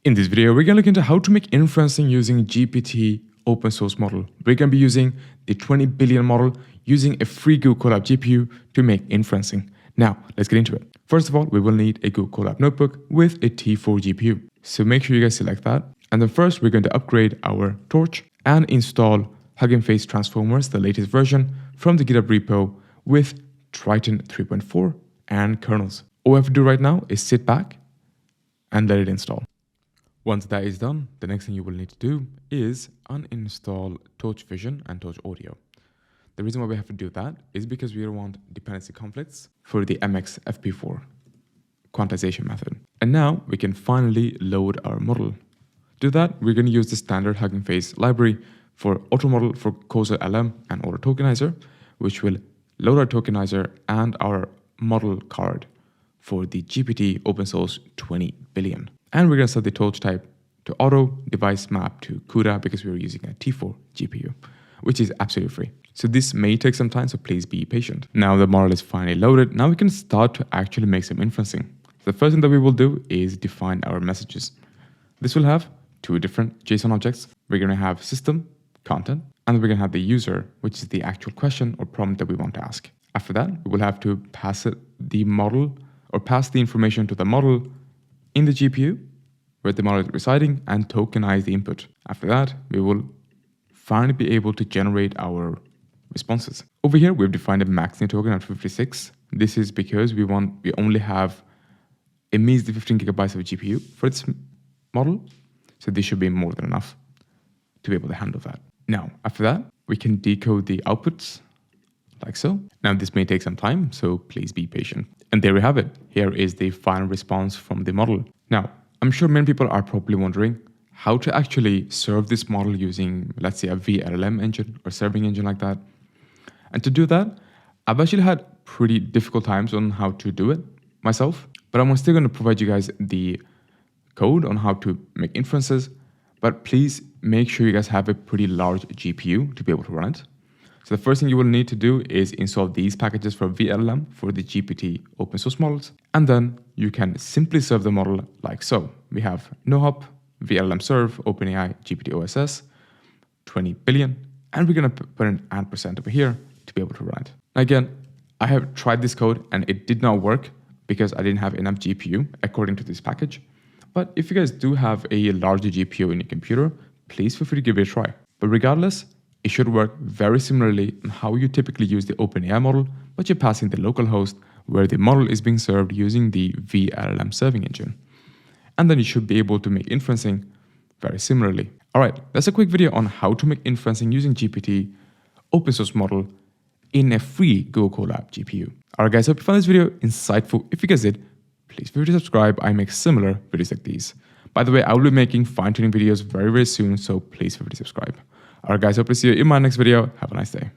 In this video, we're going to look into how to make inferencing using GPT open source model. We're going to be using the 20 billion model using a free Google Colab GPU to make inferencing. Now, let's get into it. First of all, we will need a Google Colab notebook with a T4 GPU. So make sure you guys select that. And then first, we're going to upgrade our torch and install Hugging Face Transformers, the latest version from the GitHub repo with Triton 3.4 and kernels. All we have to do right now is sit back and let it install. Once that is done, the next thing you will need to do is uninstall Torch Vision and Torch Audio. The reason why we have to do that is because we don't want dependency conflicts for the MX FP4 quantization method. And now we can finally load our model. To do that, we're going to use the standard Hugging Face library for auto model for Cursor LM and auto tokenizer, which will load our tokenizer and our model card for the GPT open source 20 billion. And we're going to set the torch type to auto, device map to CUDA because we're using a T4 GPU, which is absolutely free. So this may take some time, so please be patient. Now the model is finally loaded. Now we can start to actually make some inferencing. So the first thing that we will do is define our messages. This will have two different JSON objects. We're going to have system, content, and we're going to have the user, which is the actual question or prompt that we want to ask. After that, we will have to pass it the model or pass the information to the model in the GPU where the model is residing and tokenize the input. After that, we will finally be able to generate our responses. Over here, we've defined a maximum token at 56. This is because we only have a measly 15 gigabytes of GPU for its model. So this should be more than enough to be able to handle that. Now, after that, we can decode the outputs like so. Now, this may take some time, so please be patient. And there we have it. Here is the final response from the model. Now, I'm sure many people are probably wondering how to actually serve this model using, let's say, a VLLM engine or serving engine like that. And to do that, I've actually had pretty difficult times on how to do it myself, but I'm still going to provide you guys the code on how to make inferences. But please make sure you guys have a pretty large GPU to be able to run it. So the first thing you will need to do is install these packages for VLLM for the GPT open source models. And then you can simply serve the model like so. We have NoHop, VLLM serve, OpenAI, GPT OSS, 20 billion. And we're going to put an &% over here to be able to run it. Again, I have tried this code and it did not work because I didn't have enough GPU according to this package. But if you guys do have a larger GPU in your computer, please feel free to give it a try. But regardless, it should work very similarly on how you typically use the OpenAI model, but you're passing the local host where the model is being served using the VLLM serving engine. And then you should be able to make inferencing very similarly. All right, that's a quick video on how to make inferencing using GPT open source model in a free Google Colab GPU. All right, guys, hope you found this video insightful. If you guys did, please feel free to subscribe. I make similar videos like these. By the way, I will be making fine-tuning videos very, very soon, so please feel free to subscribe. All right, guys, hope to see you in my next video. Have a nice day.